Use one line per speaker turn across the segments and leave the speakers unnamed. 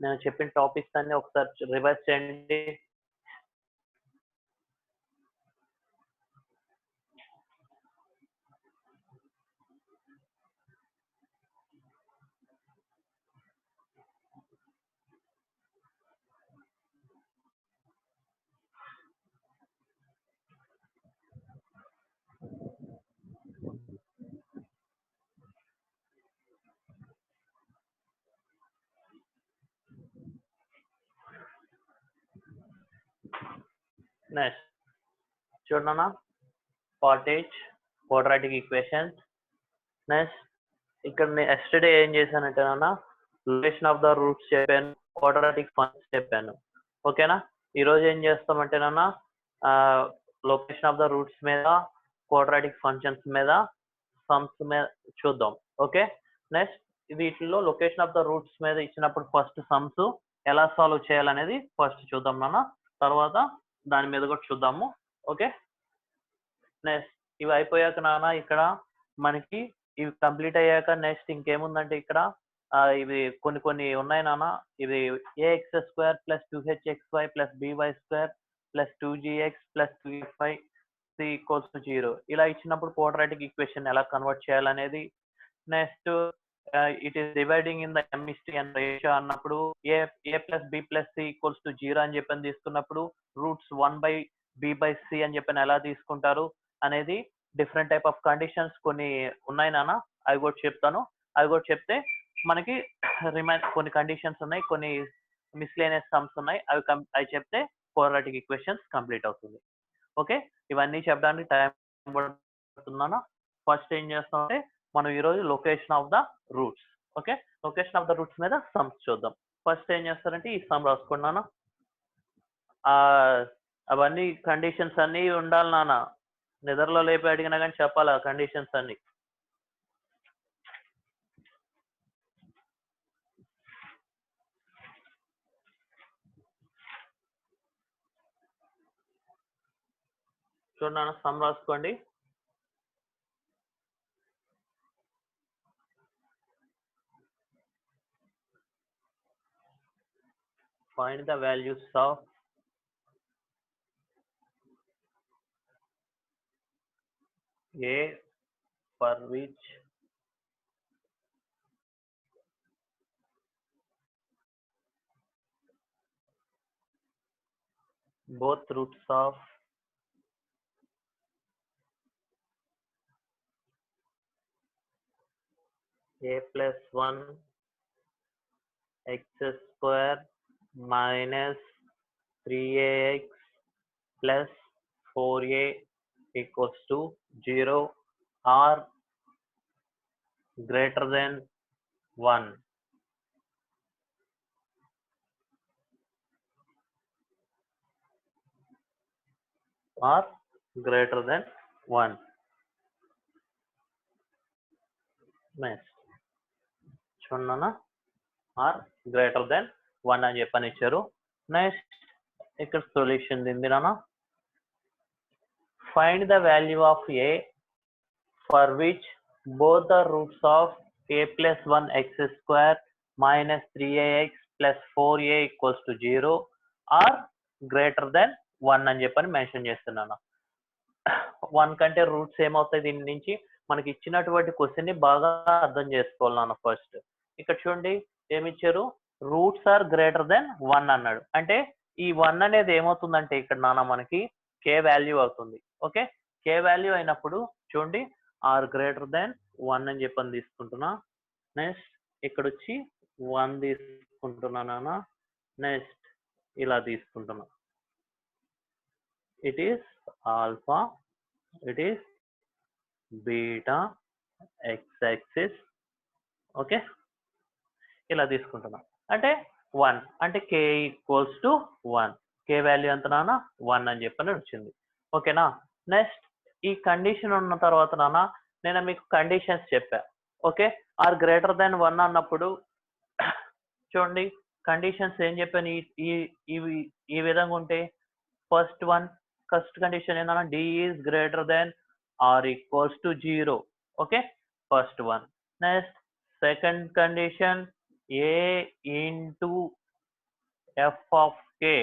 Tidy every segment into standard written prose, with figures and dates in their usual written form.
నేను చెప్పిన టాపిక్స్ అన్ని ఒకసారి రివైజ్ చేయండి. నెక్స్ట్ చూడనా, part H quadratic equations. Next ఇక్కడ నేను ఎస్టర్డే ఏం చేశానంటే లొకేషన్ ఆఫ్ ద రూట్స్ చెప్పాను, క్వాడ్రాటిక్ ఫంక్షన్స్ చెప్పాను. ఓకేనా, ఈరోజు ఏం చేస్తామంటే లొకేషన్ ఆఫ్ ద రూట్స్ మీద, క్వాడ్రాటిక్ ఫంక్షన్స్ మీద, సమ్స్ మీద చూద్దాం. ఓకే, నెక్స్ట్ వీటిలో లొకేషన్ ఆఫ్ ద రూట్స్ మీద ఇచ్చినప్పుడు ఫస్ట్ సమ్స్ ఎలా సాల్వ్ చేయాలనేది ఫస్ట్ చూద్దాం తర్వాత దాని మీద కూడా చూద్దాము. ఓకే, నెక్స్ట్ ఇవి అయిపోయాక ఇక్కడ మనకి ఇవి కంప్లీట్ అయ్యాక నెక్స్ట్ ఇంకేముందంటే ఇక్కడ ఇవి కొన్ని ఉన్నాయి ఇది ax² + 2hxy + by² + 2gx + 2fy = 0 ఇలా ఇచ్చినప్పుడు క్వాడ్రాటిక్ ఈక్వేషన్ ఎలా కన్వర్ట్ చేయాలనేది. Next it is dividing in the m/n ratio అన్నప్పుడు a + b + c = 0 అని చెప్పని తీసుకున్నప్పుడు రూట్స్ 1/b/c అని చెప్పని ఎలా తీసుకుంటారు అనేది డిఫరెంట్ టైప్ ఆఫ్ కండిషన్స్ కొన్ని ఉన్నాయి అవి కూడా చెప్తాను. అవి కూడా చెప్తే మనకి కొన్ని కండిషన్స్ ఉన్నాయి, కొన్ని మిస్లేనియస్ సమ్స్ ఉన్నాయి, అవి చెప్తే క్వాడ్రాటిక్ ఈక్వేషన్స్ కంప్లీట్ అవుతుంది. ఓకే, ఇవన్నీ చెప్పడానికి టైం పడుతున్నాను. ఫస్ట్ ఏం చేస్తామంటే మనం ఈరోజు location of the roots. Okay, location of the roots మీద సమ్స్ చూద్దాం. ఫస్ట్ ఏం చేస్తారంటే ఈ సమ్ రాసుకున్నాను. అవన్నీ కండిషన్స్ అన్నీ ఉండాలి నిద్రలో లేపి అడిగినా కానీ చెప్పాలి ఆ కండిషన్స్ అన్ని. చూడండి సమ్ రాసుకోండి. Find the values of a for which both roots of a + 1 x² - 3ax + 4a = 0 are greater than 1. Are greater than 1. Next చూడన్నా ఆర్ గ్రేటర్ దెన్ 1 అని చెప్పని ఇచ్చారు. నెక్స్ట్ ఇక్కడ సొల్యూషన్ దింది find the value of a for which both the roots of a + 1 x² - 3ax + 4a = 0 are greater than 1 అని చెప్పని mention చేస్తున్నాను. 1 కంటే రూట్స్ ఏమవుతాయి దీని నుంచి మనకి ఇచ్చినటువంటి క్వశ్చన్ ని బాగా అర్థం చేసుకోవాలి ఫస్ట్. ఇక్కడ చూడండి ఏమిచ్చారు, రూట్స్ ఆర్ గ్రేటర్ దెన్ 1 అన్నాడు. అంటే ఈ 1 అనేది ఏమవుతుందంటే ఇక్కడ మనకి k వాల్యూ అవుతుంది. ఓకే, k వాల్యూ అయినప్పుడు చూడండి ఆర్ గ్రేటర్ దెన్ 1 అని చెప్పని తీసుకుంటున్నా. నెక్స్ట్ ఇక్కడ వచ్చి 1 తీసుకుంటున్నా. నెక్స్ట్ ఇలా తీసుకుంటున్నా. It is alpha, it is beta, X axis. Okay, ఇలా తీసుకుంటున్నా. అంటే 1 అంటే k = 1. k వాల్యూ ఎంత 1 అని చెప్పని వచ్చింది. ఓకేనా, నెక్స్ట్ ఈ కండిషన్ ఉన్న తర్వాత నేను మీకు కండిషన్స్ చెప్పా. ఓకే, ఆర్ గ్రేటర్ దెన్ 1 అన్నప్పుడు చూడండి కండిషన్స్ ఏం చెప్పాను, ఈ విధంగా ఉంటే ఫస్ట్ కండిషన్ ఏంటన్నా d is greater than or equals to 0. okay, first one. Next second condition a into f of k.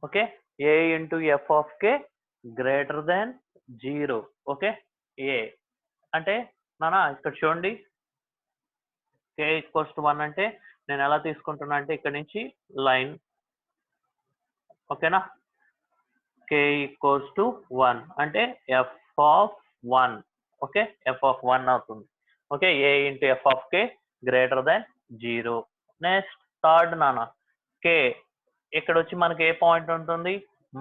Okay, a into f of k greater than 0. Okay, a అంటే నానా ఇక్కడ చూడండి, కే ఈక్వల్స్ టు 1 అంటే నేను ఎలా తీసుకుంటున్నా అంటే ఇక్కడ నుంచి లైన్. ఓకేనా, కే ఈక్వల్స్ టు 1 అంటే f of 1. Okay, f of 1 అవుతుంది. Okay, a into f of k greater than 0. Next third నానా, కే ఇక్కడ వచ్చి మనకి ఏ పాయింట్ ఉంటుంది,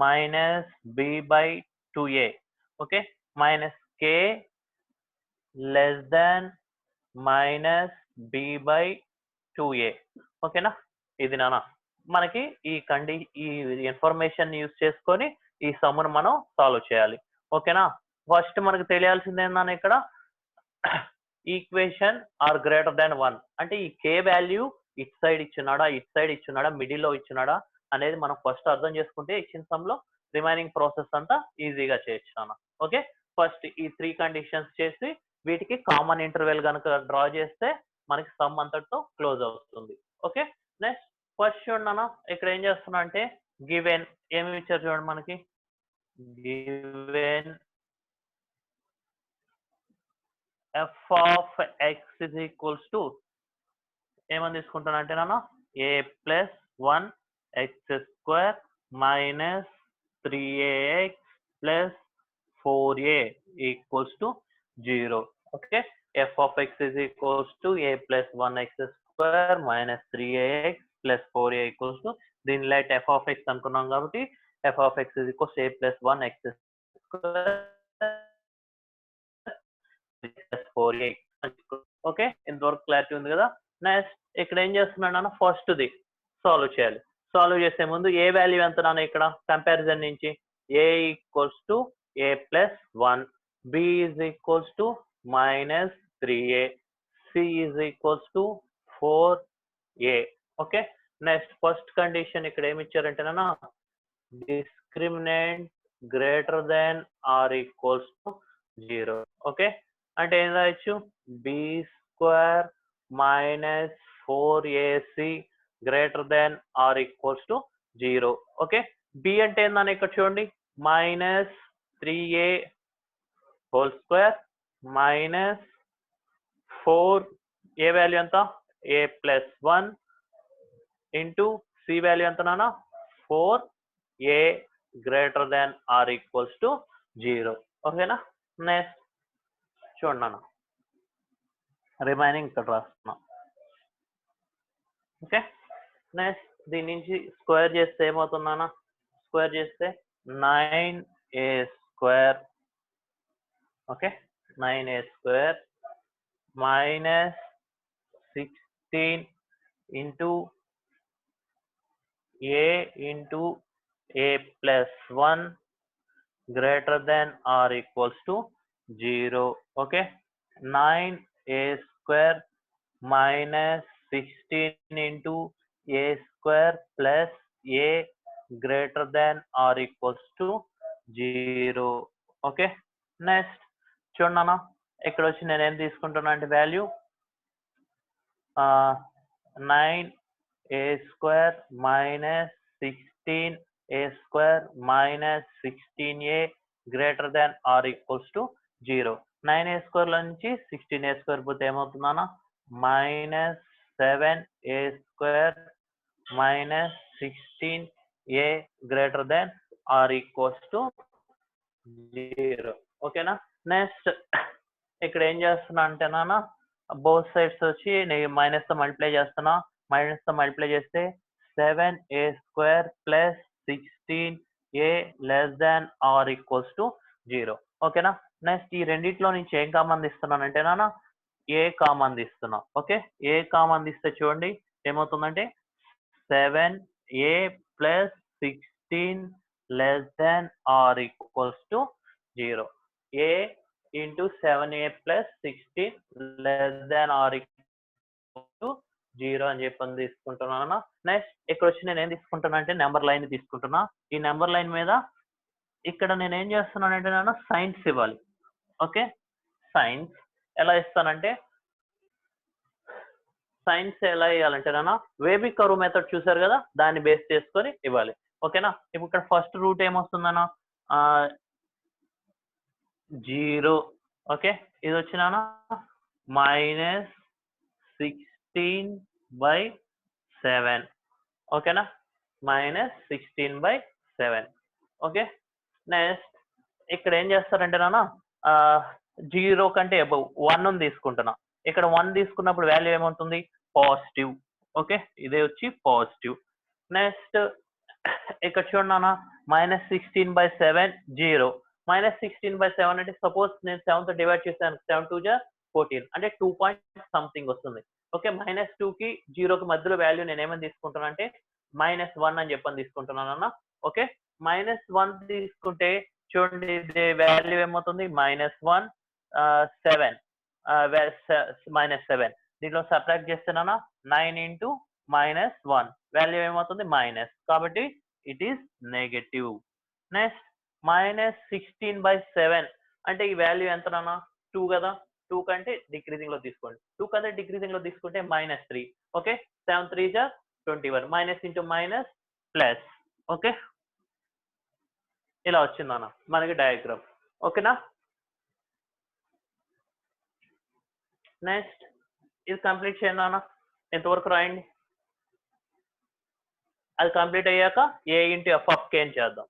minus b by 2a. Okay, minus k less than minus b by 2a. ఓకేనా, ఇది నానా మనకి ఈ ఇన్ఫర్మేషన్ యూజ్ చేసుకొని ఈ సమ్మును మనం సాల్వ్ చేయాలి. ఓకేనా, ఫస్ట్ మనకు తెలియాల్సింది ఏంటన్నా ఇక్కడ ఈక్వేషన్ ఆర్ గ్రేటర్ దాన్ 1 అంటే ఈ కే వాల్యూ ఇట్ సైడ్ ఇచ్చున్నాడా మిడిల్ లో ఇచ్చున్నాడా అనేది మనం ఫస్ట్ అర్థం చేసుకుంటే ఇచ్చిన సమ్ లో రిమైనింగ్ ప్రాసెస్ అంతా ఈజీగా చేయొచ్చు నాన్న. ఓకే, ఫస్ట్ ఈ 3 కండిషన్స్ చేసి వీటికి కామన్ ఇంటర్వెల్ కనుక డ్రా చేస్తే మనకి సమ్ అంతటితో క్లోజ్ అవుతుంది. ఓకే, నెక్స్ట్ ఫస్ట్ చూడండి అన్న, ఇక్కడ ఏం చేస్తున్నా అంటే గివెన్ ఏమి ఇచ్చారు చూడండి మనకి, given f of x is equals to ఏమని తీసుకుంటాను అంటే నాన్న a plus 1 x square minus 3ax plus 4a equals to 0. Okay, f of x is equals to a plus 1 x square minus 3ax plus 4a equals to, దీని లైట్ f of x అనుకున్నాం కాబట్టి f of x is equals a plus 1 x square plus 4a. Okay, ఇంతవరకు clarity ఉంది కదా. Next ఇక్కడ ఏం చేస్తున్నాడు అన్న, ఫస్ట్ ది సాల్వ్ చేయాలి. సాల్వ్ చేసే ముందు ఏ వాల్యూ ఎంత నాన్న ఇక్కడ కంపారిజన్ నుంచి, a equals to a plus 1, b is equals to minus 3a, c is equals to 4a. Okay, next first condition ఇక్కడ ఏమి ఇచ్చారంటే నాన్న discriminant greater than or equals to 0. Okay, అంటే ఏం రాయొచ్చు, b square minus 4ac greater than or equals to 0. Okay, b అంటే ఏందని ఇక్కడ చూడండి, minus 3a whole square minus 4, ఏ వాల్యూ ఎంత ఏ ప్లస్ 1 ఇంటూ సి వాల్యూ ఎంత నాన్న 4a greater than or equals to 0. ఓకేనా, నెక్స్ట్ చూడండి నాన్న రిమైనింగ్ ఇక్కడ రాస్తున్నాం. ఓకే, నెక్స్ట్ దీని నుంచి స్క్వేర్ చేస్తే ఏమవుతుందన్న, స్క్వేర్ చేస్తే 9a square. Okay, 9a square minus 16 into a into a plus 1 greater than or equals to 0. Okay, 9a square minus 16 into a square plus a greater than or equals to 0. Okay, next చూడండి అన్న ఇక్కడ వచ్చి నేను ఏం తీసుకుంటున్నా అంటే value 9a square minus 16a square minus 16a greater than or equals to 0. 9a square లో నుంచి 16a స్క్వేర్ పోతే ఏమవుతుందన్న minus 7a square minus 16a greater than or equals to 0. ఓకేనా, నెక్స్ట్ ఇక్కడ ఏం చేస్తున్నా అంటే నాన్న బోత్ సైడ్స్ వచ్చి నేను మైనస్ తో మల్టిప్లై చేస్తున్నా, మైనస్ తో మల్టిప్లై చేస్తే 7a square plus 16a less than or equals to 0. ఓకేనా, నెక్స్ట్ ఈ రెండిట్లో నుంచి ఏం కామన్ తీస్తున్నానంటే నాన్న ఏ కామన్ తీస్తున్నా. ఓకే, ఏ కామన్ తీస్తే చూడండి ఏమవుతుందంటే 7a plus 16 less than or equals to 0. a into 7a plus 16 less than or equal to 0 అని చెప్పని తీసుకుంటున్నాను. నెక్స్ట్ ఇక్కడ వచ్చి నేను ఏం తీసుకుంటున్నా అంటే నెంబర్ లైన్ తీసుకుంటున్నా. ఈ నెంబర్ లైన్ మీద ఇక్కడ నేను ఏం చేస్తున్నానంటే నేను సైన్స్ ఇవ్వాలి. ఓకే, సైన్స్ ఎలా ఇస్తానంటే సైన్స్ ఎలా ఇవ్వాలంటే నాన్న వేబీ కర్వ్ మెథడ్ చూసారు కదా, దాన్ని బేస్ చేసుకొని ఇవ్వాలి. ఓకేనా. ఇప్పుడు ఇక్కడ ఫస్ట్ రూట్ ఏమొస్తుందన్నా 0. ఓకే, ఇది వచ్చినానా -16/7. ఓకేనా, -16/7. ఓకే. నెక్స్ట్ ఇక్కడ ఏం చేస్తారంటే నాన్న 0 కంటే అబౌవ్ 1 తీసుకుంటున్నా. ఇక్కడ 1 తీసుకున్నప్పుడు వాల్యూ ఏమవుతుంది, పాజిటివ్. ఓకే, ఇదే వచ్చి పాజిటివ్. నెక్స్ట్ ఇక్కడ చూడండి నాన్న -16/7 0. -16/7 అంటే సపోజ్ నేను 7తో డివైడ్ చేశాను, 7 2 జా 14 అంటే 2 పాయింట్ సంథింగ్ వస్తుంది. ఓకే, -2కి 0కి మధ్యలో వాల్యూ నేను ఏమని తీసుకుంటున్నా అంటే -1 అని చెప్పని తీసుకుంటున్నాను అన్న. ఓకే, -1 తీసుకుంటే చూడండి ఇది వాల్యూ ఏమవుతుంది -1 7 -7. దీంట్లో సబ్ట్రాక్ట్ చేస్తున్నానా 9 ఇంటూ -1 వాల్యూ ఏమవుతుంది మైనస్, కాబట్టి ఇట్ ఈస్ నెగటివ్. నెక్స్ట్ -16/7 అంటే ఈ వాల్యూ ఎంతనా 2 కదా, 2 కంటే డిక్రీజింగ్ లో తీసుకోండి. 2 కంటే డిక్రీజింగ్ లో తీసుకుంటే -3. ఓకే, 7 3 జా 21 minus into minus plus. Okay, ఇలా వచ్చిందన్న మనకి డయాగ్రామ్. ఓకేనా. నెక్స్ట్ ఇది కంప్లీట్ చేయండి అన్న, ఎంతవరకు రాయండి. అది కంప్లీట్ అయ్యాక a into f of k అని చేద్దాం.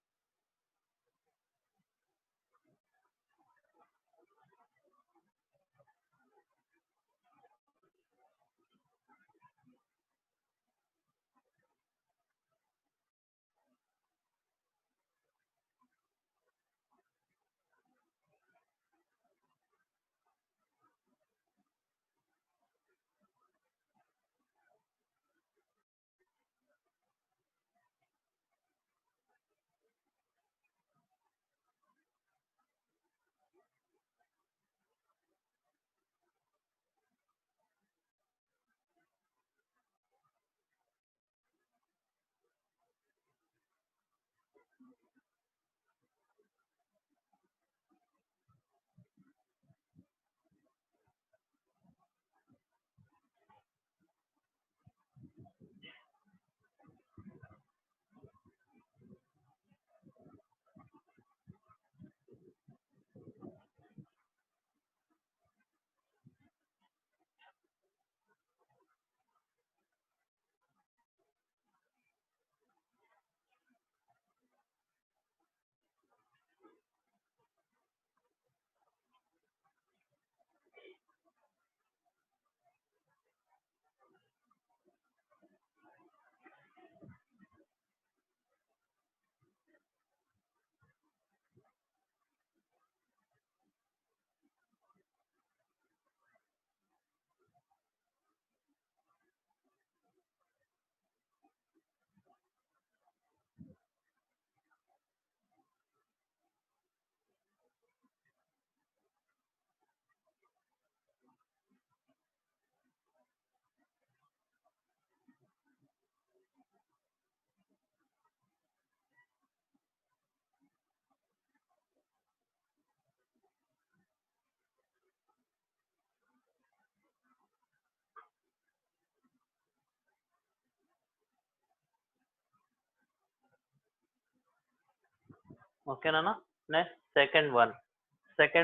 ఓకేనా. నెక్స్ట్ సెకండ్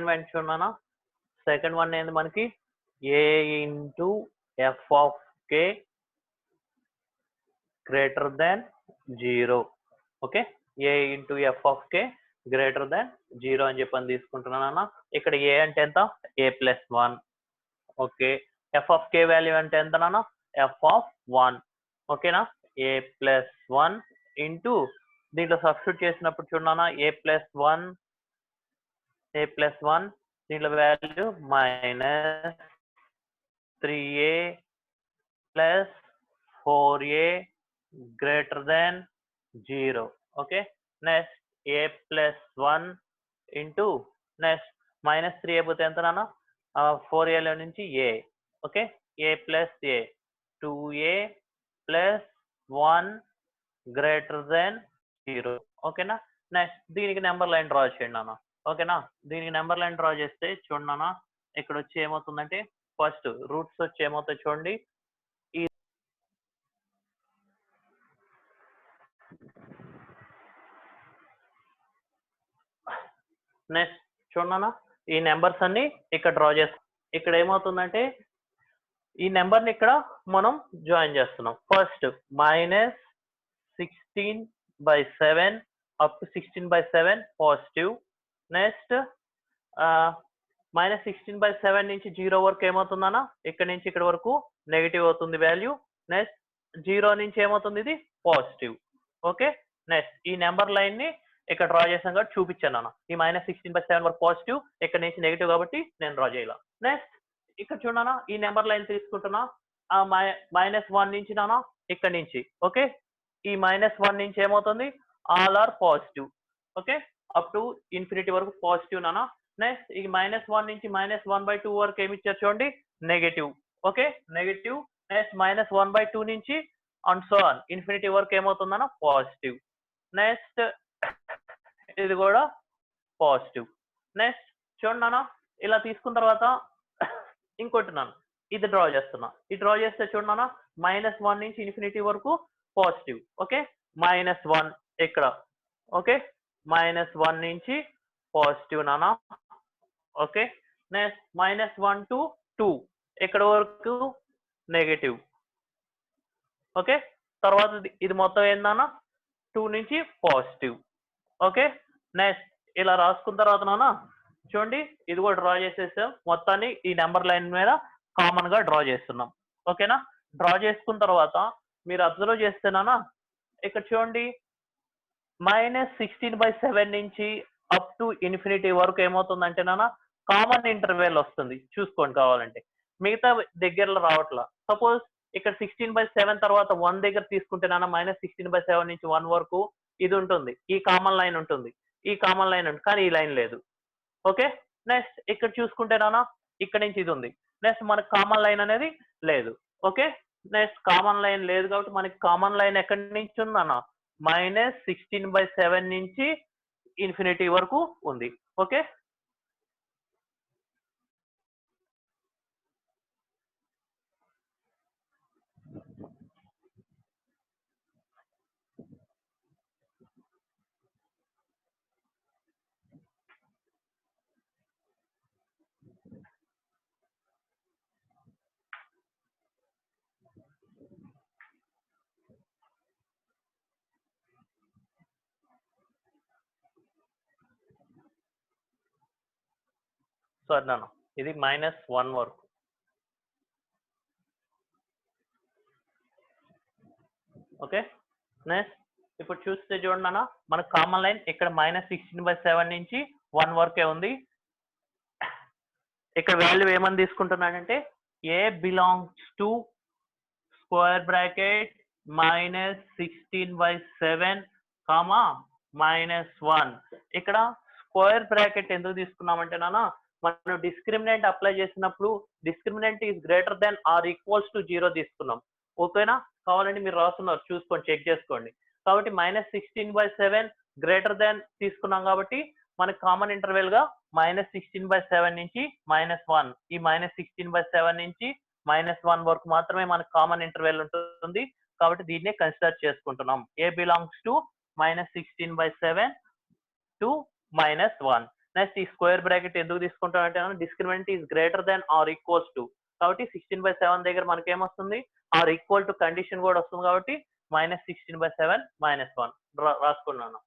వన్ చూడనా. సెకండ్ వన్ ఏంది మనకి a into f of k greater than 0. Okay, a into f of k greater than 0 అని చెప్పని తీసుకుంటున్నాను. ఇక్కడ a అంటే ఎంత a+1. Okay, f of k value అంటే ఎంత నాన్న f ఆఫ్ 1. ఓకేనా, a+1 ఇంటూ దీంట్లో సబ్స్టిట్యూట్ చేసినప్పుడు చూడనా a+1 దీంట్లో value -3a plus 4a greater than 0. Okay, next a+1 into next -3 అయిపోతే ఎంత నాన్న 4a లో నుంచి a. Okay, a plus a 2a plus 1 greater than 0. ఓకేనా. నెక్స్ట్ దీనికి నెంబర్ లైన్ డ్రా చేయండి నాన్న. ఓకేనా, దీనికి నెంబర్ లైన్ డ్రా చేస్తే చూడండి నాన్న ఇక్కడ వచ్చి ఏమవుతుందంటే ఫస్ట్ రూట్స్ వచ్చి ఏమవుతాయి చూడండి నెక్స్ట్ చూడనా, ఈ నెంబర్స్ అన్ని ఇక్కడ డ్రా చేస్తాం. ఇక్కడ ఏమవుతుందంటే ఈ నెంబర్ని ఇక్కడ మనం జాయిన్ చేస్తున్నాం. First -16/7 up to 16/7 positive. Next -16/7 నుంచి 0 వరకు ఏమవుతుందన్నా, ఇక్కడ నుంచి ఇక్కడ వరకు నెగిటివ్ అవుతుంది వాల్యూ. నెక్స్ట్ 0 నుంచి ఏమవుతుంది, ఇది పాజిటివ్. ఓకే, నెక్స్ట్ ఈ నెంబర్ లైన్ ని ఇక్కడ డ్రా చేసాం కాబట్టి చూపించాను అన్న. ఈ -16/7 వరకు పాజిటివ్, ఇక్కడ నుంచి నెగిటివ్ కాబట్టి నేను డ్రా చేయాల. నెక్స్ట్ ఇక్కడ చూడనా, ఈ నెంబర్ లైన్ తీసుకుంటున్నా, ఆ -1 నుంచి నానా ఇక్కడ నుంచి. ఓకే, ఈ -1 నుంచి ఏమవుతుంది, all are positive. Okay, up to infinity వరకు పాజిటివ్ నానా. నెక్స్ట్ ఈ -1 నుంచి -1/2 వరకు ఏమి ఇచ్చారు చూడండి, నెగటివ్. Okay, negative. నెక్స్ట్ -1/2 నుంచి అండ్ సో ఆన్ ఇన్ఫినిటీ వరకు ఏమవుతుందన్న, పాజిటివ్. నెక్స్ట్ ఇది కూడా పాజిటివ్. నెక్స్ట్ చూడండి నాన్న, ఇలా తీసుకున్న తర్వాత ఇంకోటి నాన్న ఇది డ్రా చేస్తున్నా. ఇది డ్రా చేస్తే చూడన్నా, -1 నుంచి ఇన్ఫినిటీ వరకు పాజిటివ్. ఓకే, -1 ఇక్కడ. ఓకే, -1 నుంచి పాజిటివ్ నాన్న. ఓకే, నెక్స్ట్ -1 to 2 ఇక్కడ వరకు నెగటివ్. ఓకే, తర్వాత ఇది మొత్తం ఏందన్నా, 2 నుంచి పాజిటివ్. ఓకే, నెక్స్ట్ ఇలా రాసుకున్న తర్వాత నాన్న చూడండి, ఇది కూడా డ్రా చేసేసాం. మొత్తాన్ని ఈ నెంబర్ లైన్ మీద కామన్ గా డ్రా చేస్తున్నాం. ఓకేనా, డ్రా చేసుకున్న తర్వాత మీరు అబ్జర్వ్ చేస్తేనా, ఇక్కడ చూడండి -16/7 నుంచి అప్ టు ఇన్ఫినిటీ వరకు ఏమవుతుందంటే నాన్న, కామన్ ఇంటర్వెల్ వస్తుంది. చూసుకోండి కావాలంటే, మిగతా దగ్గరలో రావట్లా. సపోజ్ ఇక్కడ 16/7 తర్వాత 1 దగ్గర తీసుకుంటే నాన్న, -16/7 నుంచి 1 వరకు ఇది ఉంటుంది, ఈ కామన్ లైన్ ఉంటుంది, ఈ కామన్ లైన్ ఉంటుంది, కానీ ఈ లైన్ లేదు. ఓకే, నెక్స్ట్ ఇక్కడ చూసుకుంటే నాన్న, ఇక్కడ నుంచి ఇది ఉంది. నెక్స్ట్ మనకు కామన్ లైన్ అనేది లేదు. ఓకే, నెక్స్ట్ కామన్ లైన్ లేదు కాబట్టి మనకి కామన్ లైన్ ఎక్కడి నుంచి ఉందన్న, -16/7 నుంచి ఇన్ఫినిటీ వరకు ఉంది. ఓకే, సరే నాన్న, ఇది -1 వరకు. ఓకే, నెక్స్ట్ ఇప్పుడు చూస్తే చూడండి అన్న, మన కామన్ లైన్ ఇక్కడ -16/7 నుంచి 1 వరకే ఉంది. ఇక్కడ వాల్యూ ఏమని తీసుకుంటున్నానంటే, a belongs to square bracket -16/7 comma -1. ఇక్కడ స్క్వేర్ బ్రాకెట్ ఎందుకు తీసుకున్నామంటే నాన్న, మనం డిస్క్రిమినెంట్ అప్లై చేసినప్పుడు discriminant is greater than or equals to 0 తీసుకున్నాం. ఓకేనా, కావాలంటే మీరు రాస్తున్నారు, చూసుకోండి, చెక్ చేసుకోండి. కాబట్టి -16/7 గ్రేటర్ దెన్ తీసుకున్నాం కాబట్టి మనకి కామన్ ఇంటర్వెల్ గా -16/7 నుంచి -1, ఈ -16/7 నుంచి -1 వరకు మాత్రమే మనకు కామన్ ఇంటర్వెల్ ఉంటుంది. కాబట్టి దీన్నే కన్సిడర్ చేసుకుంటున్నాం. A belongs to -16/7 to -1. Next ఈ స్క్వేర్ బ్రాకెట్ ఎందుకు తీసుకుంటాం అంటే, discriminant is greater than or equals to, కాబట్టి 16/7 దగ్గర మనకి ఏమొస్తుంది, ఆర్ ఈక్వల్ టు కండిషన్ కూడా వస్తుంది. కాబట్టి -16/7 -1 రాసుకున్నాను.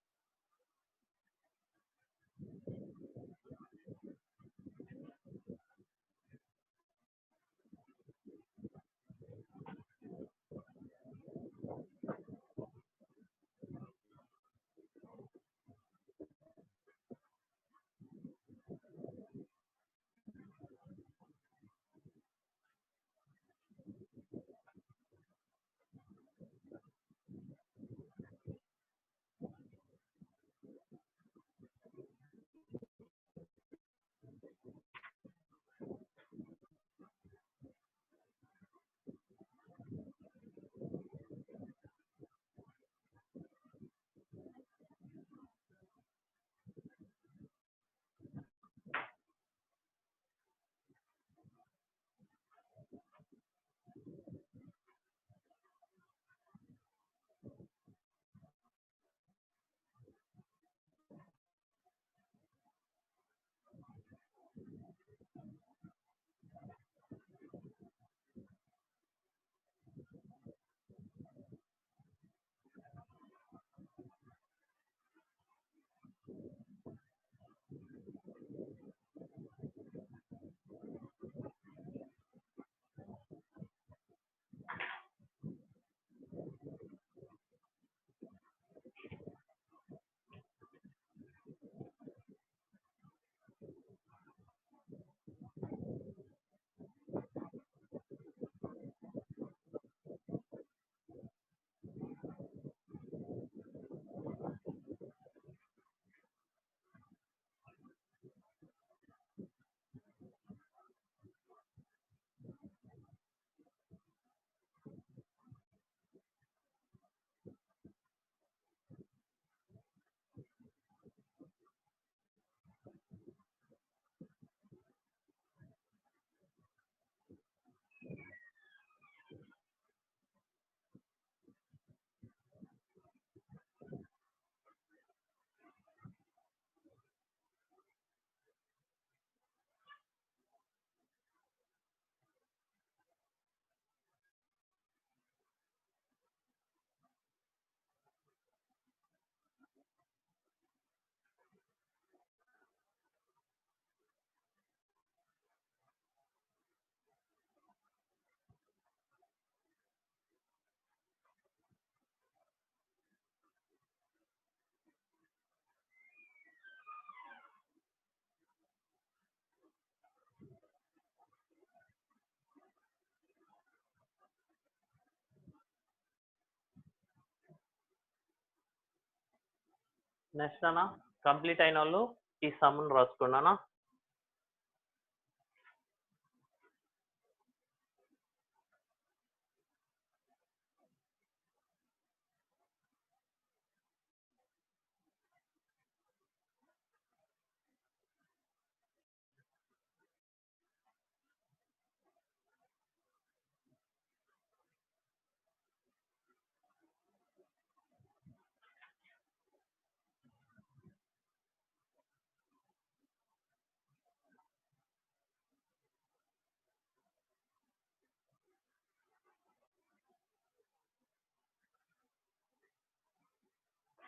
నెక్స్ట్ అన్న కంప్లీట్ అయిన వాళ్ళు ఈ some రాసుకున్నానా.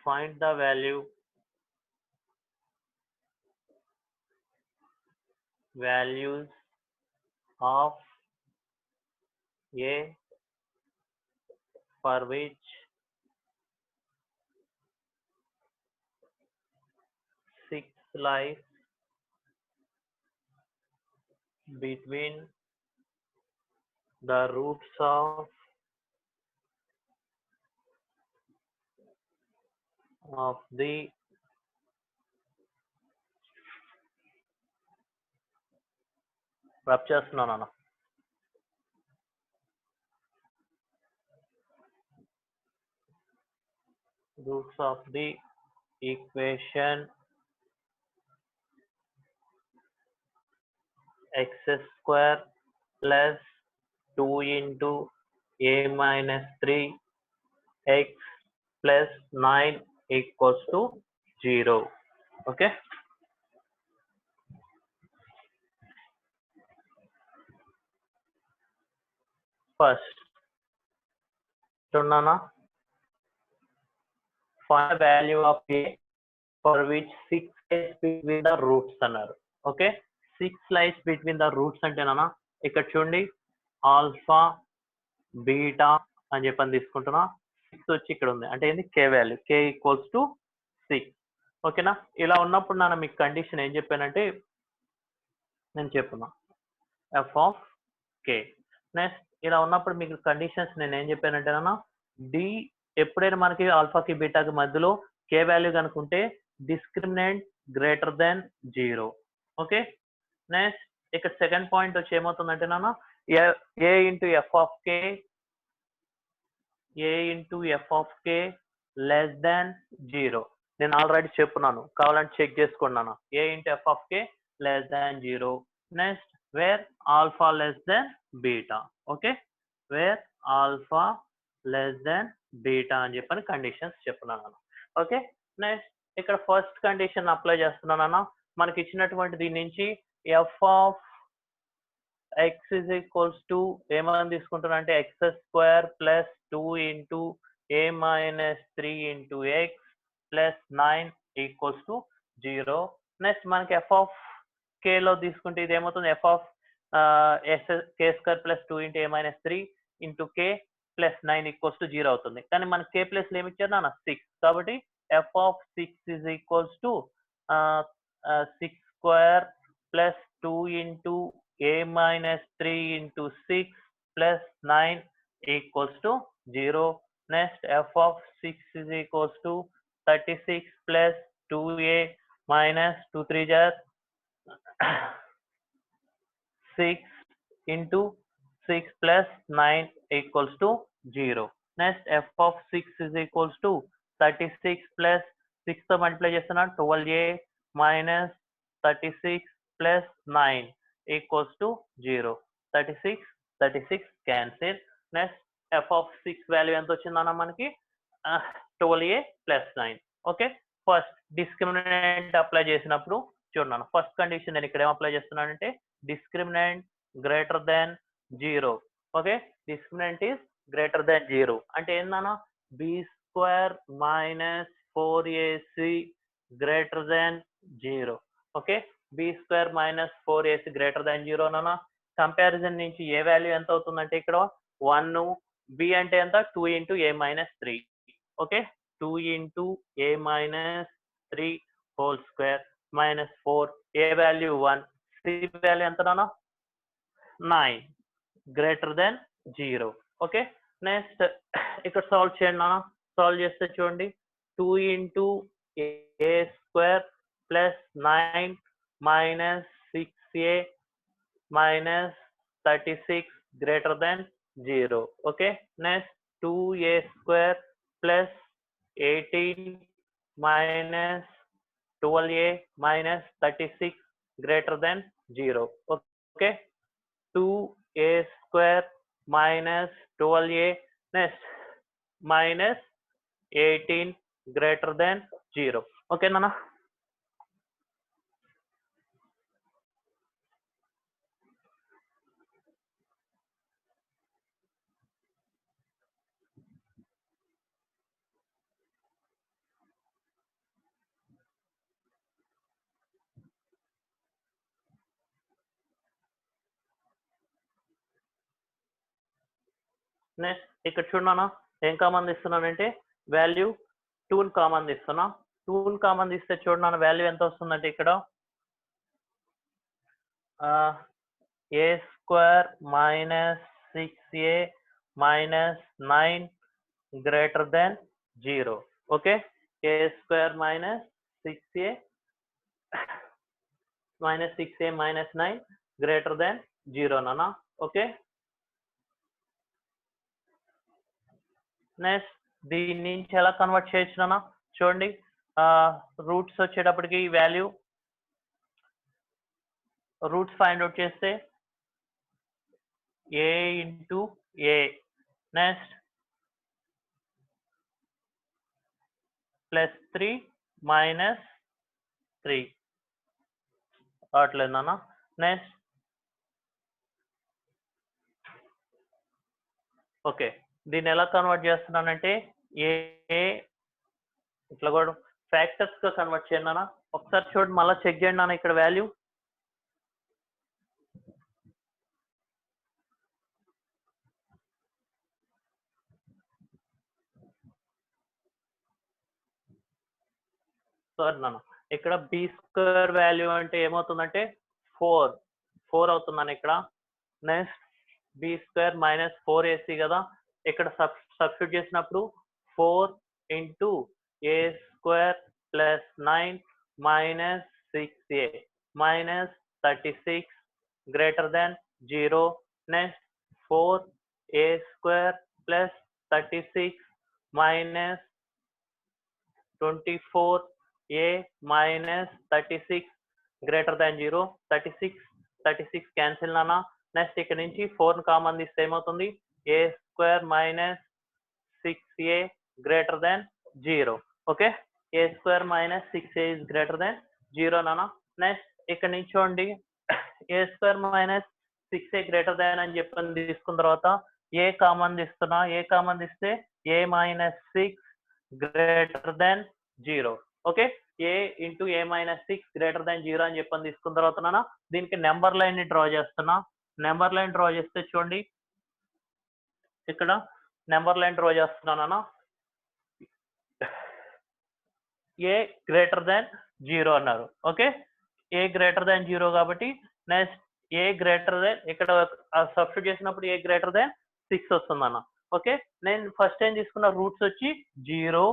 Find the values of A for which 6 lies between the roots of the rub చేస్తున్నాను. Roots of the equation x square plus 2 into a minus 3 x plus 9 equals to 0. Okay. First, find the value of a for which 6 lies between the roots అన్నారు. Okay, 6 lies between the roots అంటే నాన్న ఇక్కడ చూడండి alpha beta అని చెప్పని తీసుకుంటున్నా. 6 వచ్చి ఇక్కడ ఉంది అంటే ఏంది k value, k equals to 6. ఓకేనా, ఇలా ఉన్నప్పుడు నాన్న మీకు కండిషన్ ఏం చెప్పానంటే నేను చెప్పున్నా ఎఫ్ ఆఫ్ కే. నెక్స్ట్ ఇలా ఉన్నప్పుడు మీకు కండిషన్స్ నేను ఏం చెప్పానంటే నాన్న డి ఎప్పుడైనా మనకి ఆల్ఫాకి బీటాకి మధ్యలో కే వాల్యూ కనుకుంటే discriminant greater than 0. Okay, next ఇక్కడ సెకండ్ పాయింట్ వచ్చి ఏమవుతుందంటే నాన్న a into f of k less than 0. నేను ఆల్రెడీ చెప్పున్నాను, కావాలంటే చెక్ చేసుకున్నాను. A into f of k less than 0. Next where alpha less than beta. Okay, where alpha less than beta అని చెప్పని కండిషన్స్ చెప్పున్నాను. ఓకే, నెక్స్ట్ ఇక్కడ first condition apply చేస్తున్నాను. మనకి ఇచ్చినటువంటి దీని నుంచి f of x is equals to ఏమని తీసుకుంటున్నా అంటే x square plus 2 into a minus 3 into x plus 9 equals to 0. Next మనకి f of k లో తీసుకుంటే ఇది ఏమవుతుంది f of k square plus 2 into a minus 3 into k plus 9 equals to 0 అవుతుంది. కానీ మనకి k ప్లస్ ఏమి ఇచ్చారు నాన్న 6, కాబట్టి f of 6 is equals to 6 square plus 2 into a minus 3 into 6 plus 9 equals to 0. Next f of 6 is equals to 36 plus 2a minus 2 3 jar 6 into 6 plus 9 equals to 0. Next f of 6 is equals to 36 plus 6 తో multiply చేస్తున్నా 12a minus 36 plus 9 equals to 0. 36 cancel. Next f of 6 value ఎంత వచ్చిందన్న మనకి 12a plus 9. Okay, first discriminant apply చేసినప్పుడు చూడండి, first condition నేను ఇక్కడ ఏం అప్లై చేస్తున్నానంటే discriminant greater than 0. Okay, discriminant is greater than 0 అంటే ఏందన్నా b square minus 4ac greater than 0. Okay, b square minus 4ac greater than 0 అన్న కంపారిజన్ నుంచి ఏ వాల్యూ ఎంత అవుతుందంటే ఇక్కడ 1, b అంటే ఎంత 2 into a minus 3. Okay, 2 into a minus 3 whole square minus 4, a value 1, c value ఎంత నాన్న 9 గ్రేటర్ దాన్ 0. ఓకే, నెక్స్ట్ ఇక్కడ సాల్వ్ చేయండి నాన్న. సాల్వ్ చేస్తే చూడండి 2 into a square plus 9 minus 6a minus 36 greater than 0. Okay, next 2a square plus 18 minus 12a minus 36 greater than 0. Okay, 2a square minus 12a, next minus 18 greater than 0. Okay, Nana. Next ఇక్కడ చూడనా ఏం common తీస్తున్నానంటే value 2 common తీస్తున్నా. 2 common తీస్తే చూడనా value ఎంత వస్తుందంటే ఇక్కడ a square minus 6a minus 9 greater than 0. Okay, a square minus 6a minus 6a minus 9 greater than 0 nana. Okay, next దీని నుంచి ఎలా కన్వర్ట్ చేయొచ్చు నాన్న చూడండి. రూట్స్ వచ్చేటప్పటికి వాల్యూ రూట్స్ ఫైండ్ అవుట్ చేస్తే a into a, next plus 3 minus 3 అట్లేదు నాన్న. Next okay, దీన్ని ఎలా కన్వర్ట్ చేస్తున్నానంటే ఏ ఇట్లా కూడా ఫ్యాక్టర్స్ గా కన్వర్ట్ చేయండి నాన్న. ఒకసారి చూడండి, మళ్ళీ చెక్ చేయండి నాన్న ఇక్కడ వాల్యూ. సారీ నాన్న, ఇక్కడ బి స్క్వేర్ వాల్యూ అంటే ఏమవుతుందంటే 4 అవుతుందని ఇక్కడ. Next B square minus 4ac కదా, ఇక్కడ సబ్స్టిట్యూట్ చేసినప్పుడు 4 into a square plus 9 minus 6a minus 36 greater than 0. Next 4a square plus 36 minus 24a minus 36 greater than 0. 36 cancel నానా. నెక్స్ట్ ఇక్కడ నుంచి 4 కామన్ తీస్తే ఏమవుతుంది, a square minus 6a greater than 0. Okay, a square minus 6a is greater than 0 నానా. Next ఇక్కడ నుంచి చూడండి, a square minus 6a greater than అని చెప్పని తీసుకున్న తర్వాత ఏ కామన్ తీస్తున్నా, ఏ కామన్ తీస్తే ఏ minus 6 greater than 0. Okay, a into A minus 6 greater than 0 అని చెప్పని తీసుకున్న తర్వాత నాన్న దీనికి నెంబర్ లైన్ ని డ్రా చేస్తున్నా. నెంబర్ లైన్ డ్రా చేస్తే చూడండి, ఇక్కడ నెంబర్ లైన్ డ్రా చేస్తున్నానా, ఏ గ్రేటర్ దాన్ 0 అన్నారు. ఓకే, ఏ గ్రేటర్ దాన్ 0 కాబట్టి నెక్స్ట్ ఏ గ్రేటర్ దాన్ ఇక్కడ సబ్స్టిట్యూట్ చేసినప్పుడు ఏ గ్రేటర్ దాన్ 6 వస్తుందన్న. ఓకే, నేను ఫస్ట్ ఏం తీసుకున్న రూట్స్ వచ్చి 0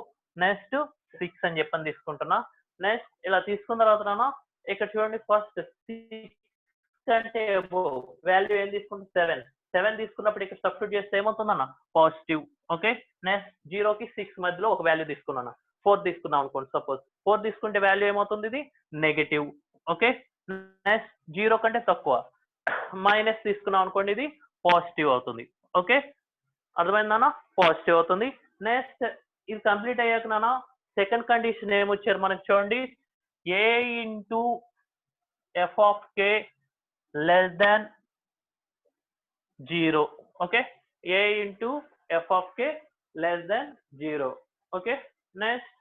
నెక్స్ట్ 6 అని చెప్పని తీసుకుంటున్నా. నెక్స్ట్ ఇలా తీసుకున్న తర్వాత ఇక్కడ చూడండి, ఫస్ట్ 6 అంటే వాల్యూ ఏం తీసుకుంటే 7 తీసుకున్నప్పుడు ఇక్కడ సబ్స్టిట్యూట్ చేస్తే ఏమవుతుందన్న పాజిటివ్. ఓకే, నెక్స్ట్ 0కి 6 మధ్యలో ఒక వాల్యూ తీసుకున్నాను, 4 తీసుకున్నాం అనుకోండి. సపోజ్ 4 తీసుకుంటే వాల్యూ ఏమవుతుంది, ఇది నెగటివ్. ఓకే, నెక్స్ట్ 0 కంటే తక్కువ మైనస్ తీసుకున్నాం అనుకోండి, ఇది పాజిటివ్ అవుతుంది. ఓకే, అర్థమైందన్నా, పాజిటివ్ అవుతుంది. నెక్స్ట్ ఇది కంప్లీట్ అయ్యాక నాన్న సెకండ్ కండిషన్ ఏమొచ్చారు మనకి చూడండి, a into f of k less than 0. Okay, a into f of k less than 0. Okay, next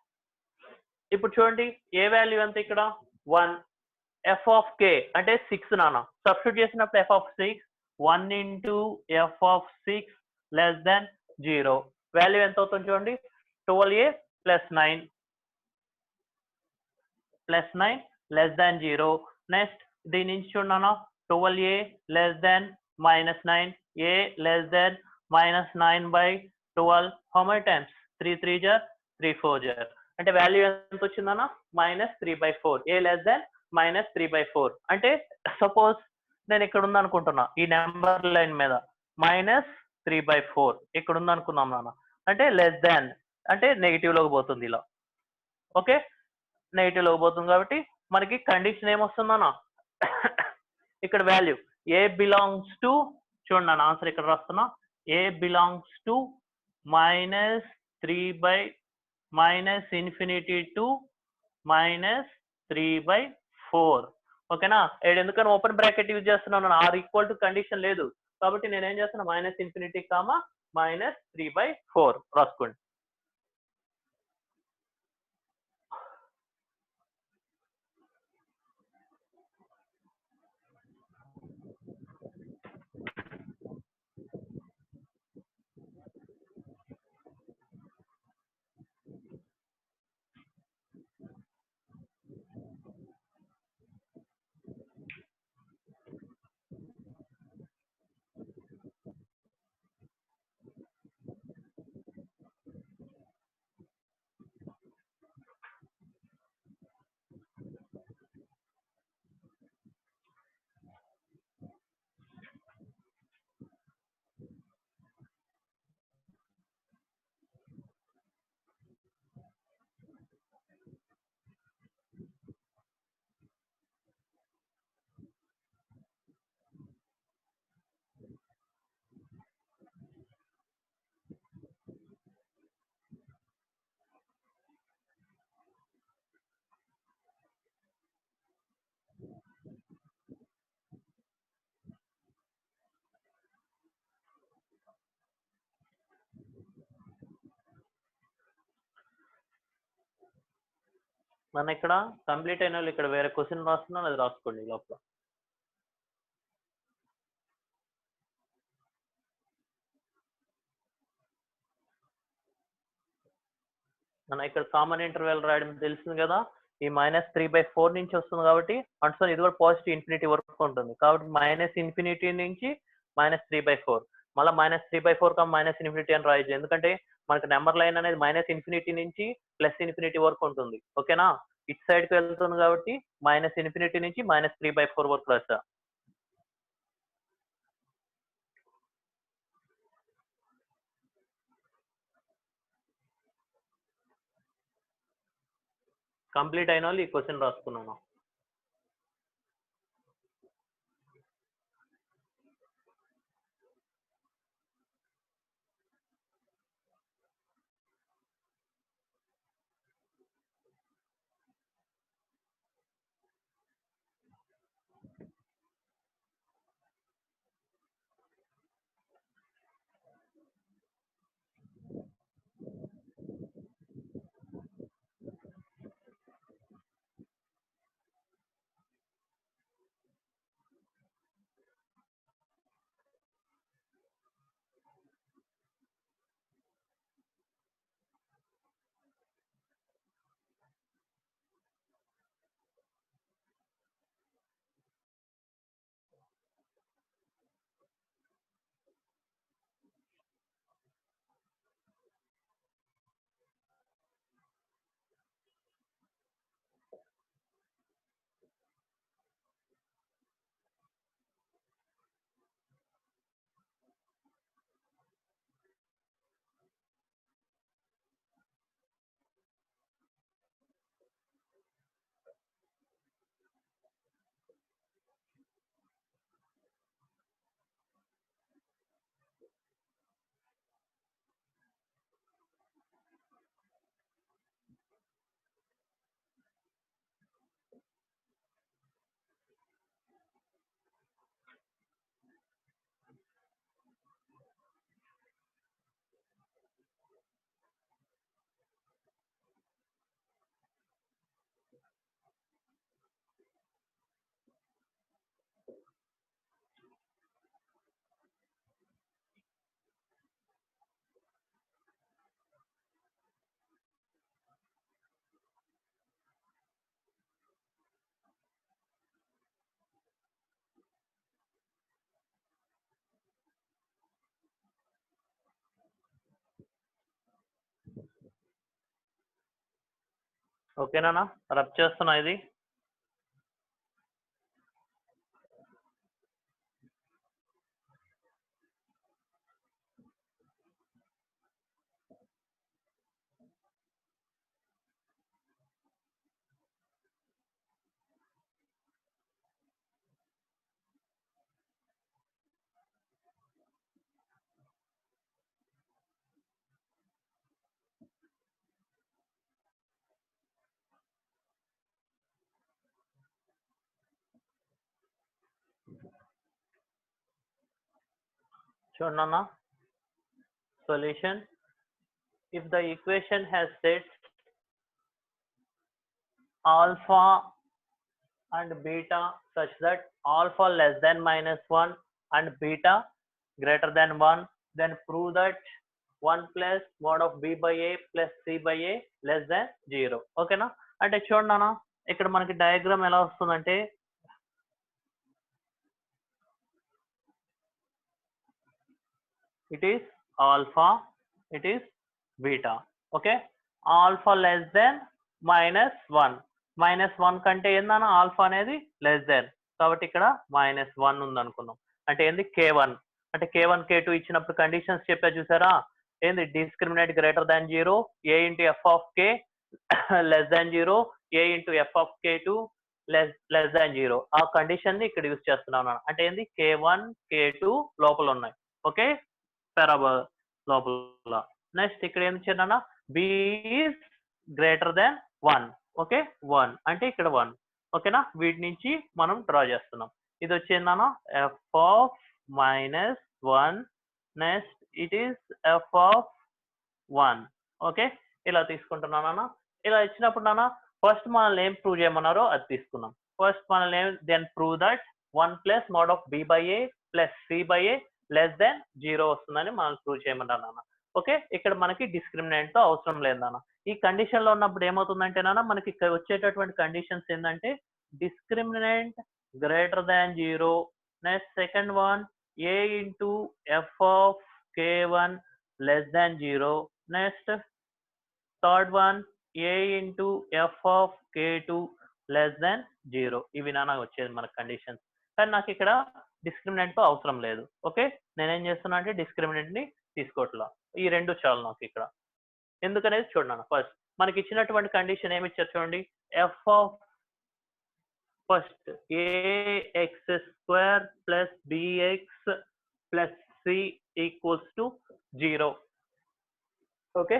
ఇప్పుడు చూడండి ఏ వాల్యూ ఎంత ఇక్కడ 1, ఎఫ్ ఆఫ్ కే అంటే 6 నాన్న. సబ్స్టిట్యూట్ చేసినప్పుడు F of 6 1 into f of 6 less than 0. Value ఎంత అవుతుంది చూడండి, 12a plus 9 less than 0. Next దీని నుంచి చూడన్నా, 12a less than minus 9, a less than minus 9 by 12. How many times? 3 3 jar 3 4 jar. అంటే వాల్యూ ఎంత వచ్చిందన్న -3/4 ఏ లెస్ దాన్ -3/4 అంటే సపోజ్ నేను ఇక్కడ ఉంది అనుకుంటున్నా ఈ నెంబర్ లైన్ మీద -3/4 ఇక్కడ ఉంది అనుకున్నాం నాన్న అంటే లెస్ దాన్ అంటే నెగిటివ్ లోకి పోతుంది ఇలా ఓకే నెగిటివ్ లోకి పోతుంది కాబట్టి మనకి కండిషన్ ఏమొస్తుందన్న ఇక్కడ వాల్యూ ఏ బిలాంగ్స్ టు చూడండి నా ఆన్సర్ ఇక్కడ రాస్తున్నా ఏ బిలాంగ్స్ టు -3/-ఇన్ఫినిటీ టు -3/4 ఓకేనా ఎందుకని ఓపెన్ బ్రాకెట్ యూజ్ చేస్తున్నాను ఆర్ ఈక్వల్ టు కండిషన్ లేదు కాబట్టి నేను ఏం చేస్తున్నా -ఇన్ఫినిటీ -3/4 రాసుకోండి మన ఇక్కడ కంప్లీట్ అయిన వాళ్ళు ఇక్కడ వేరే క్వశ్చన్ రాస్తున్నాను అది రాసుకోండి లోపల మన ఇక్కడ కామన్ ఇంటర్వెల్ రాయడం తెలిసింది కదా ఈ -3/4 నుంచి వస్తుంది కాబట్టి అంటే ఇది కూడా పాజిటివ్ ఇన్ఫినిటీ వరకు ఉంటుంది కాబట్టి -ఇన్ఫినిటీ నుంచి -3/4 మళ్ళీ -3/4 -ఇన్ఫినిటీ అని రాయొచ్చు ఎందుకంటే మనకి నెంబర్ లైన్ అనేది -ఇన్ఫినిటీ నుంచి +ఇన్ఫినిటీ వరకు ఉంటుంది ఓకేనా ఇటు సైడ్ కి వెళ్తుంది కాబట్టి -ఇన్ఫినిటీ నుంచి -3/4 వరకు రాసా కంప్లీట్ అయిన వాళ్ళు ఈ క్వశ్చన్ రాసుకున్నాను ఓకేనా? రబ్ చేస్తున్నా ఇది. చూడండి అన్న, solution. If the equation has sets alpha and beta such that alpha less than -1 and beta greater than 1, then prove that 1 plus mod of b by a plus c by a less than 0. ఓకేనా? అంటే చూడండి అన్న, ఇక్కడ మనకి diagram ఎలా వస్తుందంటే it is alpha, it is beta. Okay, alpha less than -1, -1 కంటే ఏందన్న ఆల్ఫా అనేది లెస్ దెన్, కాబట్టి ఇక్కడ -1 ఉంది అనుకున్నాం. అంటే ఏంది k1, అంటే k1 k2 ఇచ్చినప్పుడు కండిషన్స్ చెప్పా చూసారా, ఏంది discriminant greater than 0, a into f of k less than 0, a into f of k2 less than 0. ఆ కండిషన్ ని ఇక్కడ యూజ్ చేస్తున్నాను. అంటే ఏంది k1 k2 లోపల ఉన్నాయి. ఓకే, పారాబోలా లోపల. నెక్స్ట్ ఇక్కడ ఏం ఇచ్చారన్న, b is greater than 1. Okay, 1 అంటే ఇక్కడ 1. ఓకేనా? వీటి నుంచి మనం డ్రా చేస్తున్నాం. ఇది వచ్చిందన్న F of -1, next it is F of 1. Okay, ఇలా తీసుకుంటున్నానన్న. ఇలా ఇచ్చినప్పుడు నాన్న ఫస్ట్ మనల్ని ఏం ప్రూవ్ చేయమన్నారో అది తీసుకున్నాం. ఫస్ట్ మనల్ని ఏం, then prove that 1 plus mod of b by a plus c by a less than 0 వస్తుందని మనం ప్రూవ్ చేయమన్నారు నాన్న. ఓకే, ఇక్కడ మనకి డిస్క్రిమినెంట్ తో అవసరం లేదు నాన్న. ఈ కండిషన్ లో ఉన్నప్పుడు ఏమవుతుందంటే నాన్న, మనకి ఇక్కడ వచ్చేటటువంటి కండిషన్స్ ఏంటంటే discriminant greater than 0, next second one a into f of k1 less than 0, next third one a into f of k2 less than 0. ఇవి నాన్న వచ్చేది మన కండిషన్స్. కానీ నాకు ఇక్కడ డిస్క్రిమినెంట్ తో అవసరం లేదు. ఓకే, నేనేం చేస్తున్నా అంటే డిస్క్రిమినెంట్ ని తీసుకోవట్లా, ఈ రెండు చాలు నాకు ఇక్కడ. ఎందుకనేది చూడండి. ఫస్ట్ మనకి ఇచ్చినటువంటి కండిషన్ ఏమి ఇచ్చారు చూడండి, F of first ax² plus bx plus c equals to 0. Okay,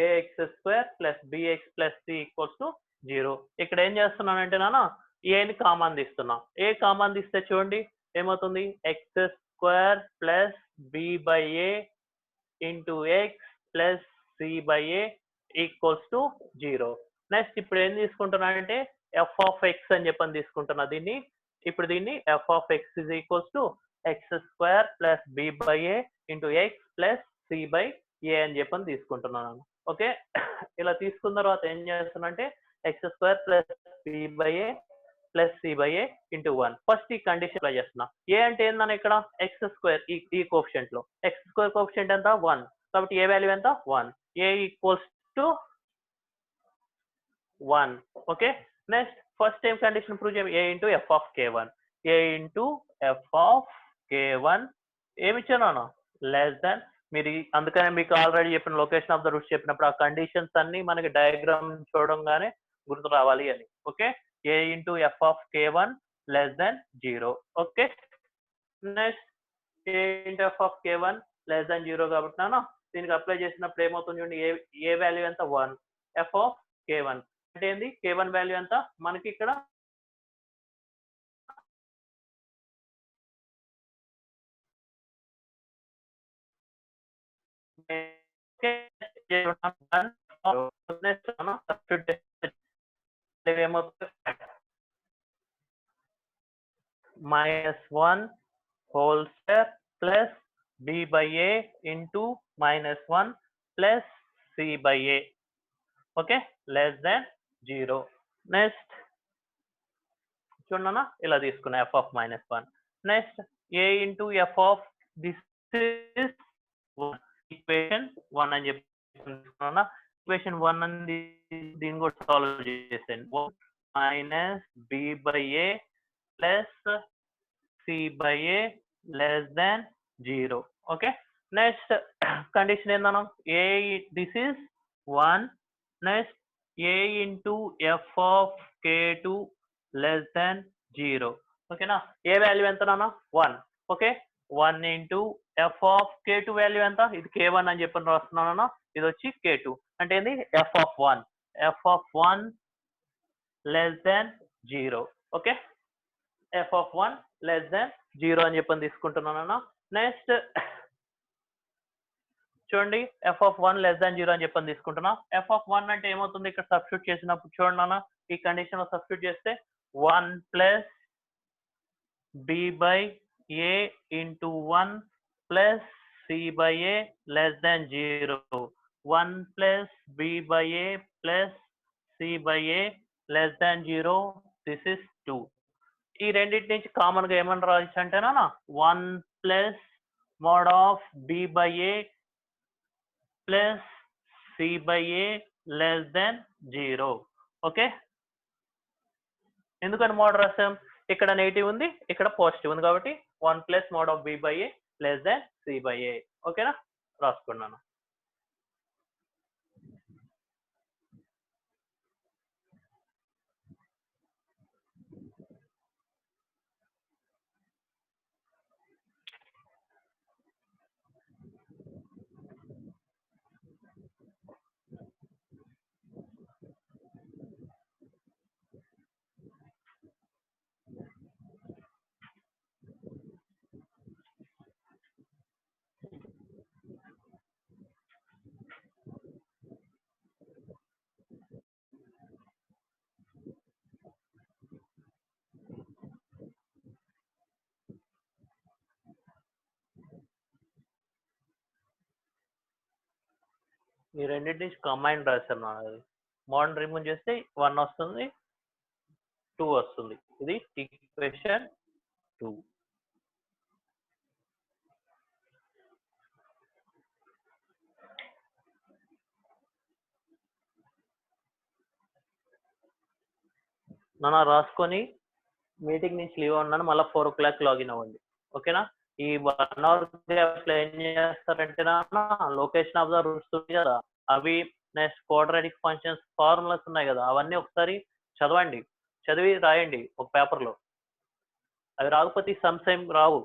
ax² plus bx plus c equals to 0. ఇక్కడ ఏం చేస్తున్నానంటే నాన్న, a ని కామన్ తీస్తున్నా. a కామన్ తీస్తే చూడండి ఏమవుతుంది, x² plus b by a into x plus c by a equals to 0. Next ఇప్పుడు ఏం తీసుకుంటున్నానంటే ఎఫ్ ఆఫ్ ఎక్స్ అని చెప్పని తీసుకుంటున్నా దీన్ని. ఇప్పుడు దీన్ని F of x is equals to x² plus b by a into x plus c by a అని చెప్పని తీసుకుంటున్నాను. ఓకే, ఇలా తీసుకున్న తర్వాత ఏం చేస్తున్నా అంటే x² plus b by a plus c by a into 1. First ఈ కండిషన్ అప్లై చేస్తున్నా. ఏ అంటే ఏందన్న, ఇక్కడ x² ఈ కోఎఫిషియంట్ లో x² కోఎఫిషియంట్ ఎంత 1, కాబట్టి ఏ వాల్యూ ఎంత 1, a equals to 1. Okay, next first time condition prove చేయం, a into f of k1, a into f of k1 ఏమి ఇచ్చాను లెస్ దాన్. మీరు అందుకనే మీకు ఆల్రెడీ చెప్పిన లొకేషన్ ఆఫ్ ద రూట్స్ చెప్పినప్పుడు ఆ కండిషన్స్ అన్ని మనకి డయాగ్రామ్ చూడంగానే గుర్తు రావాలి అని. Okay, a into f of k1 less than 0. Okay, next a into f of k1 less than 0 కాబట్టి నాన్న దీనికి అప్లై చేసినప్పుడు ఏమవుతుంది చూడండి, ఏ వాల్యూ ఎంత 1, ఎఫ్ ఆఫ్ k1 అంటే ఏంది k1 వాల్యూ ఎంత మనకి ఇక్కడ -1 whole square plus b by a into -1 plus c by a. Okay, less than 0. Next చూడన్నా ఇలా తీసుకున్నా F of -1. Next a into f of this equation 1 అని చెప్పి ఈక్వేషన్ 1 అని దీన్ని కూడా సాల్వ్ చేసేయండి. 1 minus b by a plus c by a less than 0. Okay, next condition ఏందన్నాం? A this is 1. Next a into f of k2 less than 0. ఓకేనా? A value ఎంత నాన్న? 1. Okay, 1 into f of k2 value ఎంత? ఇది k1 అని చెప్పని రాస్తున్నాను. ఇది వచ్చి k2 అంటే ఏంది? F of 1. F of 1 less than 0. Okay, f of 1 less than 0 అని చెప్పని తీసుకుంటున్నాను. నెక్స్ట్ చూడండి, ఎఫ్ ఆఫ్ 1 లెస్ దాన్ 0 అని చెప్పని తీసుకుంటున్నా. ఎఫ్ ఆఫ్ 1 అంటే ఏమవుతుంది? ఇక్కడ సబ్స్టిట్యూట్ చేసినప్పుడు చూడండి నాన్న, ఈ కండిషన్ లో సబ్స్టిట్యూట్ చేస్తే 1 plus b by a into 1 plus c by a less than 0. 1 plus b by a plus c by a less than 0. This is 2. ఈ రెండింటి నుంచి కామన్ గా ఏమని రాయొచ్చు అంటేనా? 1 plus mod of b by a plus c by a less than 0. Okay, ఎందుకని mod రాసాం? ఇక్కడ నెగిటివ్ ఉంది, ఇక్కడ పాజిటివ్ ఉంది, కాబట్టి 1 plus mod of b by a less than c by a. ఓకేనా? రాసుకున్నాను. ఈ రెండింటి నుంచి కంబైన్ రాశాను నాన్న. మోడ్ రిమూవ్ చేస్తే 1 వస్తుంది, 2 వస్తుంది. ఇది ఈక్వేషన్ 2. నాన్న రాసుకొని మీటింగ్ నుంచి లీవ్ ఉన్నాను, మళ్ళీ 4 o'clock లాగిన్ అవ్వండి. ఓకేనా? ఈ 1 hour గ్యాప్ ఏం చేస్తారంటే నాన్న, లొకేషన్ ఆఫ్ ద రూట్స్ ఉంది కదా అవి, నెక్స్ట్ క్వాడ్రాటిక్ ఫంక్షన్స్ ఫార్ములాస్ ఉన్నాయి కదా అవన్నీ ఒకసారి చదవండి, చదివి రాయండి ఒక పేపర్ లో. అవి రాకపోతే సమ్స్ ఏం రావు.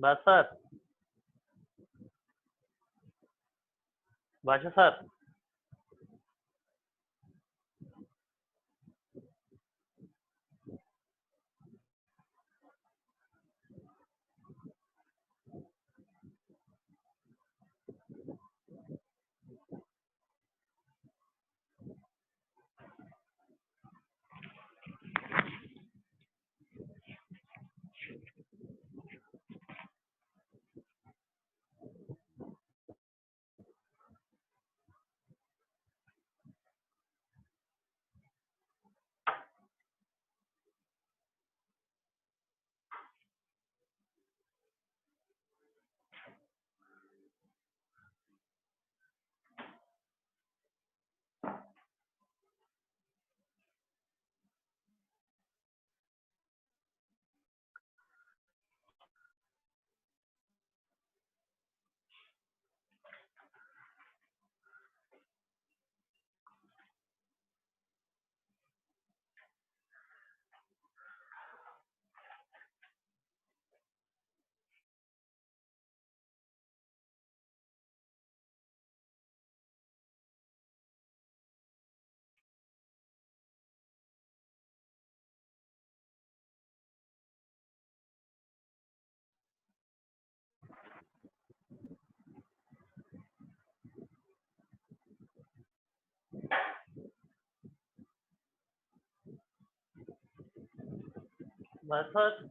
బస్ సార్, భాష సార్, మెథడ్స్